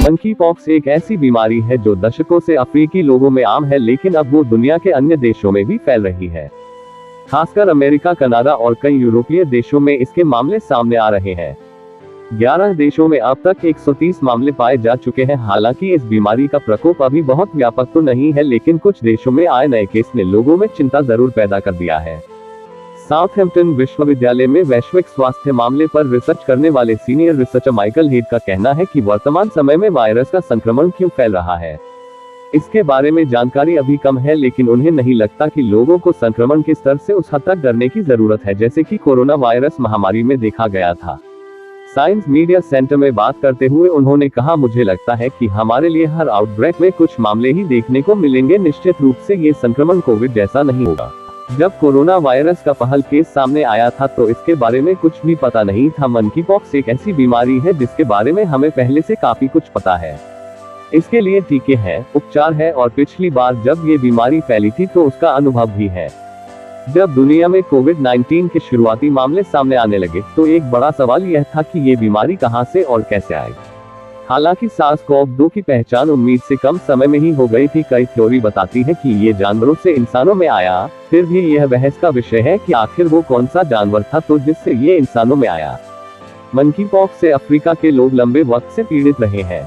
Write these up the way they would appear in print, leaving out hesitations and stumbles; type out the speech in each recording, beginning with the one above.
Monkey pox एक ऐसी बीमारी है जो दशकों से अफ्रीकी लोगों में आम है, लेकिन अब वो दुनिया के अन्य देशों में भी फैल रही है। खासकर अमेरिका, कनाडा और कई यूरोपीय देशों में इसके मामले सामने आ रहे हैं। 11 देशों में अब तक 130 मामले पाए जा चुके हैं। हालांकि इस बीमारी का प्रकोप अभी बहुत व्यापक तो नहीं है, लेकिन कुछ देशों में आए नए केस ने लोगों में चिंता जरूर पैदा कर दिया है। साउथहैम्पटन विश्वविद्यालय में वैश्विक स्वास्थ्य मामले पर रिसर्च करने वाले सीनियर रिसर्चर माइकल हेड का कहना है कि वर्तमान समय में वायरस का संक्रमण क्यों फैल रहा है, इसके बारे में जानकारी अभी कम है, लेकिन उन्हें नहीं लगता कि लोगों को संक्रमण के स्तर से उस हद तक डरने की जरूरत है जैसे कि कोरोना वायरस महामारी में देखा गया था। साइंस मीडिया सेंटर में बात करते हुए उन्होंने कहा, मुझे लगता है कि हमारे लिए हर आउटब्रेक में कुछ मामले ही देखने को मिलेंगे। निश्चित रूप से ये संक्रमण कोविड जैसा नहीं होगा। जब कोरोना वायरस का पहला केस सामने आया था तो इसके बारे में कुछ भी पता नहीं था। मंकी पॉक्स एक ऐसी बीमारी है जिसके बारे में हमें पहले से काफी कुछ पता है। इसके लिए टीके हैं, उपचार है और पिछली बार जब ये बीमारी फैली थी तो उसका अनुभव भी है। जब दुनिया में कोविड-19 के शुरुआती मामले सामने आने लगे तो एक बड़ा सवाल यह था कि ये बीमारी कहां से और कैसे आई। हालांकि SARS-CoV-2 की पहचान उम्मीद से कम समय में ही हो गई थी। कई थ्योरी बताती है कि ये जानवरों से इंसानों में आया, फिर भी यह बहस का विषय है कि आखिर वो कौन सा जानवर था तो जिससे ये इंसानों में आया। मंकी पॉक्स से अफ्रीका के लोग लंबे वक्त से पीड़ित रहे हैं।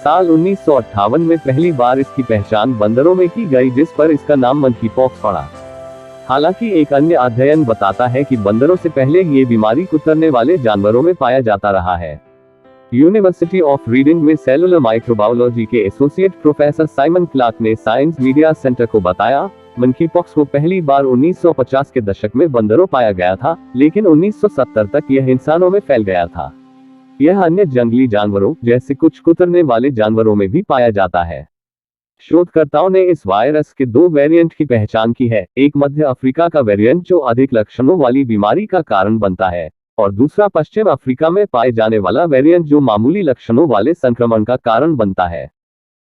साल 1958 में पहली बार इसकी पहचान बंदरों में की गई, जिस पर इसका नाम मंकी पॉक्स पड़ा। हालांकि एक अन्य अध्ययन बताता है कि बंदरों से पहले ये बीमारी कुतरने वाले जानवरों में पाया जाता रहा है। यूनिवर्सिटी ऑफ रीडिंग में सेलुलर माइक्रोबायोलॉजी के एसोसिएट प्रोफेसर साइमन क्लार्क ने साइंस मीडिया सेंटर को बताया, मंकी पॉक्स को पहली बार 1950 के दशक में बंदरों पाया गया था, लेकिन 1970 तक यह इंसानों में फैल गया था। यह अन्य जंगली जानवरों जैसे कुछ कुतरने वाले जानवरों में भी पाया जाता है। शोधकर्ताओं ने इस वायरस के 2 वेरिएंट की पहचान की है, एक मध्य अफ्रीका का वेरिएंट जो अधिक लक्षणों वाली बीमारी का कारण बनता है, और दूसरा पश्चिम अफ्रीका में पाए जाने वाला वेरिएंट जो मामूली लक्षणों वाले संक्रमण का कारण बनता है।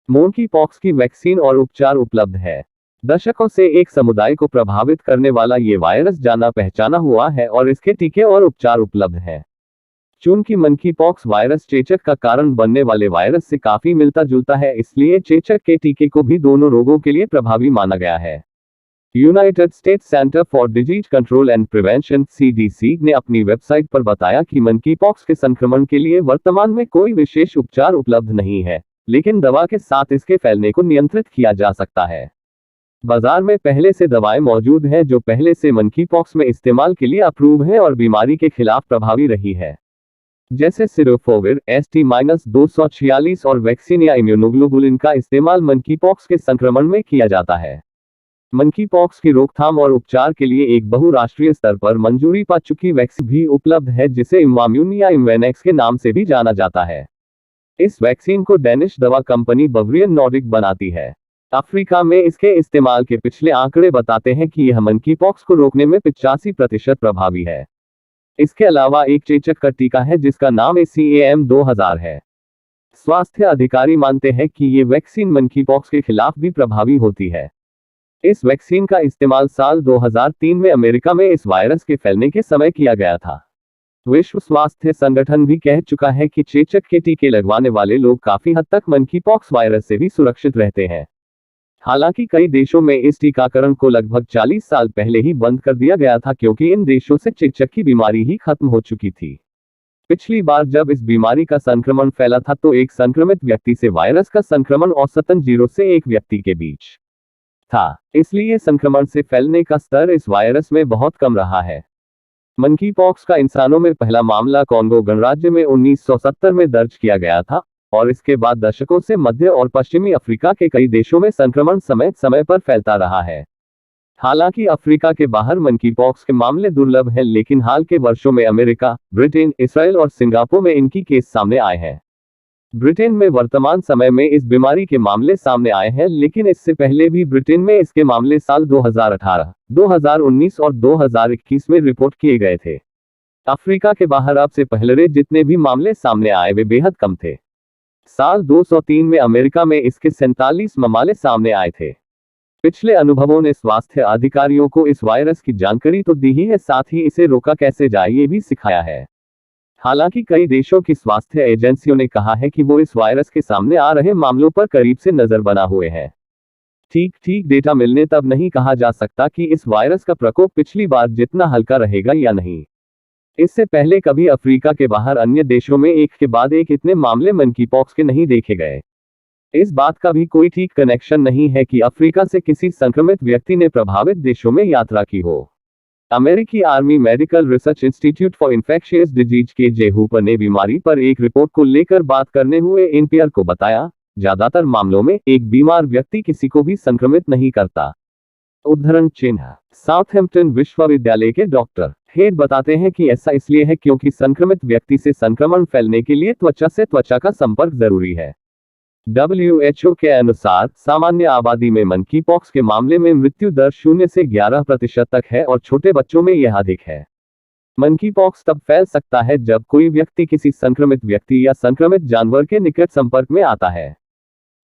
मंकी पॉक्स की वैक्सीन और उपचार उपलब्ध है। दशकों से एक समुदाय को प्रभावित करने वाला ये वायरस जाना पहचाना हुआ है और इसके टीके और उपचार उपलब्ध हैं। चूंकि मंकी पॉक्स वायरस चेचक का कारण बनने वाले वायरस से काफी मिलता जुलता है, इसलिए चेचक के टीके को भी दोनों रोगों के लिए प्रभावी माना गया है। United states centre for disease control and prevention (CDC) ने अपनी वेबसाइट पर बताया कि मंकी पॉक्स के संक्रमण के लिए वर्तमान में कोई विशेष उपचार उपलब्ध नहीं है, लेकिन दवा के साथ इसके फैलने को नियंत्रित किया जा सकता है। बाजार में पहले से दवाएं मौजूद हैं जो पहले से मंकी पॉक्स में इस्तेमाल के लिए अप्रूव है और बीमारी के खिलाफ प्रभावी रही है, जैसे सिरोफोविर, ST-246 और वैक्सीन या इम्यूनोग्लोबुलिन का इस्तेमाल मंकी पॉक्स के संक्रमण में किया जाता है। मंकी पॉक्स की रोकथाम और उपचार के लिए एक बहुराष्ट्रीय स्तर पर मंजूरी पा चुकी वैक्सीन भी उपलब्ध है, जिसे इमवाम्यून या इमवेनेक्स के नाम से भी जाना जाता है। इस वैक्सीन को डेनिश दवा कंपनी बवरियन नॉर्डिक बनाती है। अफ्रीका में इसके इस्तेमाल के पिछले आंकड़े बताते हैं कि यह मंकी पॉक्स को रोकने में 85% प्रभावी है। इसके अलावा एक चेचक का टीका है जिसका नाम ACAM2000 है। स्वास्थ्य अधिकारी मानते हैं कि ये वैक्सीन मंकी पॉक्स के खिलाफ भी प्रभावी होती है। इस वैक्सीन का इस्तेमाल साल 2003 में अमेरिका में इस वायरस के फैलने के समय किया गया था। विश्व स्वास्थ्य संगठन भी कह चुका है कि चेचक के टीके लगवाने वाले लोग काफी हद तक मंकी पॉक्स वायरस से भी सुरक्षित रहते हैं। हालांकि कई देशों में इस टीकाकरण को लगभग 40 साल पहले ही बंद कर दिया गया था, क्योंकि इन देशों से चेचक की बीमारी ही खत्म हो चुकी थी। पिछली बार जब इस बीमारी का संक्रमण फैला था तो एक संक्रमित व्यक्ति से वायरस का संक्रमण औसतन 0 से 1 व्यक्ति के बीच था, इसलिए संक्रमण से फैलने का स्तर इस वायरस में बहुत कम रहा है। मंकी पॉक्स का इंसानों में पहला मामला कॉन्गो गणराज्य में 1970 में दर्ज किया गया था, और इसके बाद दशकों से मध्य और पश्चिमी अफ्रीका के कई देशों में संक्रमण समय समय पर फैलता रहा है। हालांकि अफ्रीका के बाहर मंकी पॉक्स के मामले दुर्लभ हैं, लेकिन हाल के वर्षों में अमेरिका, ब्रिटेन, इसराइल और सिंगापुर में इनकी केस सामने आए हैं। ब्रिटेन में वर्तमान समय में इस बीमारी के मामले सामने आए हैं, लेकिन इससे पहले भी ब्रिटेन में इसके मामले साल 2018, 2019 और 2021 में रिपोर्ट किए गए थे। अफ्रीका के बाहर अब से पहले जितने भी मामले सामने आए वे बेहद कम थे। साल 2003 में अमेरिका में इसके 47 मामले सामने आए थे। पिछले अनुभवों ने स्वास्थ्य अधिकारियों को इस वायरस की जानकारी तो दी ही है, साथ ही इसे रोका कैसे जाए ये भी सिखाया है। हालांकि कई देशों की स्वास्थ्य एजेंसियों ने कहा है कि वो इस वायरस के सामने आ रहे मामलों पर करीब से नजर बना हुए हैं। ठीक डेटा मिलने तब नहीं कहा जा सकता कि इस वायरस का प्रकोप पिछली बार जितना हल्का रहेगा या नहीं। इससे पहले कभी अफ्रीका के बाहर अन्य देशों में एक के बाद एक इतने मामले मंकीपॉक्स के नहीं देखे गए। इस बात का भी कोई ठीक कनेक्शन नहीं है कि अफ्रीका से किसी संक्रमित व्यक्ति ने प्रभावित देशों में यात्रा की हो। अमेरिकी army medical research institute for infectious disease के जे हूपर ने बीमारी पर एक रिपोर्ट को लेकर बात करने हुए एनपीआर को बताया, ज्यादातर मामलों में एक बीमार व्यक्ति किसी को भी संक्रमित नहीं करता। उद्धरण चिन्ह साउथहैम्पटन विश्वविद्यालय के डॉक्टर हेड बताते हैं कि ऐसा इसलिए है क्योंकि संक्रमित व्यक्ति से संक्रमण फैलने के लिए त्वचा से त्वचा का संपर्क जरूरी है। WHO के अनुसार सामान्य आबादी में मंकीपॉक्स के मामले में मृत्यु दर 0 से 11% तक है और छोटे बच्चों में यह अधिक है। मंकीपॉक्स तब फैल सकता है जब कोई व्यक्ति किसी संक्रमित व्यक्ति या संक्रमित जानवर के निकट संपर्क में आता है।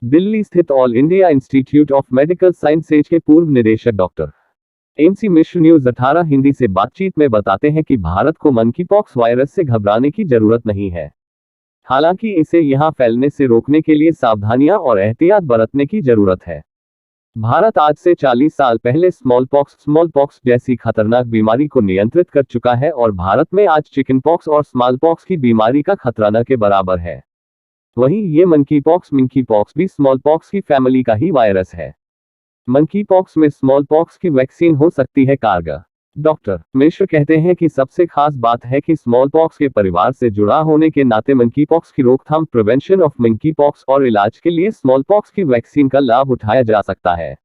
दिल्ली स्थित all India institute of medical sciences के पूर्व निदेशक डॉक्टर MC मिश्र न्यूज 18 हिंदी से बातचीत में बताते हैं कि भारत को मंकीपॉक्स वायरस से घबराने की जरूरत नहीं है। हालांकि इसे यहां फैलने से रोकने के लिए सावधानियां और एहतियात बरतने की जरूरत है। भारत आज से 40 साल पहले स्मॉलपॉक्स जैसी खतरनाक बीमारी को नियंत्रित कर चुका है और भारत में आज चिकनपॉक्स और स्मॉलपॉक्स की बीमारी का खतरा न के बराबर है। वहीं ये मंकीपॉक्स भी स्मॉलपॉक्स की फैमिली का ही वायरस है। मंकीपॉक्स में स्मॉलपॉक्स की वैक्सीन हो सकती है कारगर। डॉक्टर मिश्र कहते हैं कि सबसे खास बात है कि स्मॉलपॉक्स के परिवार से जुड़ा होने के नाते मंकीपॉक्स की रोकथाम प्रिवेंशन ऑफ मंकीपॉक्स और इलाज के लिए स्मॉलपॉक्स की वैक्सीन का लाभ उठाया जा सकता है।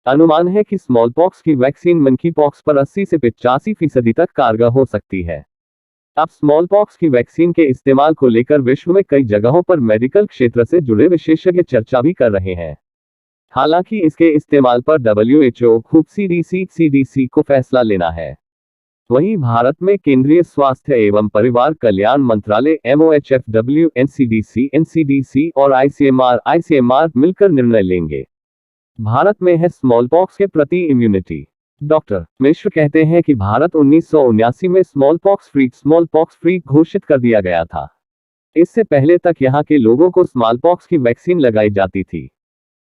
अनुमान है कि स्मॉलपॉक्स की वैक्सीन मंकीपॉक्स पर 80 से 85% तक कारगर हो सकती है। अब स्मॉलपॉक्स की वैक्सीन के इस्तेमाल को लेकर विश्व में कई जगहों पर मेडिकल क्षेत्र से जुड़े विशेषज्ञ चर्चा भी कर रहे हैं। हालांकि इसके इस्तेमाल पर WHO खुद CDC को फैसला लेना है। वहीं भारत में केंद्रीय स्वास्थ्य एवं परिवार कल्याण मंत्रालय MOHFW NCDC और ICMR मिलकर निर्णय लेंगे। भारत में है स्मॉलपॉक्स के प्रति इम्यूनिटी। डॉक्टर मिश्र कहते हैं कि भारत 1979 में स्मॉलपॉक्स फ्री घोषित कर दिया गया था। इससे पहले तक यहां के लोगों को स्मॉलपॉक्स की वैक्सीन लगाई जाती थी।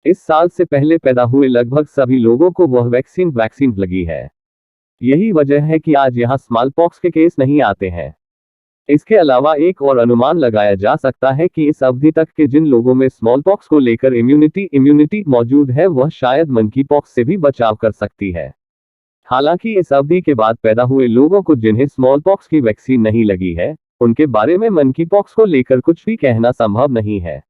इस साल से पहले पैदा हुए लगभग सभी लोगों को वह वैक्सीन लगी है। यही वजह है कि आज यहां स्मॉलपॉक्स के केस नहीं आते हैं। इसके अलावा एक और अनुमान लगाया जा सकता है कि इस अवधि तक के जिन लोगों में स्मॉलपॉक्स को लेकर इम्यूनिटी मौजूद है वह शायद मंकीपॉक्स से भी बचाव कर सकती है। हालांकि इस अवधि के बाद पैदा हुए लोगों को जिन्हें स्मॉलपॉक्स की वैक्सीन नहीं लगी है, उनके बारे में मंकीपॉक्स को लेकर कुछ भी कहना संभव नहीं है।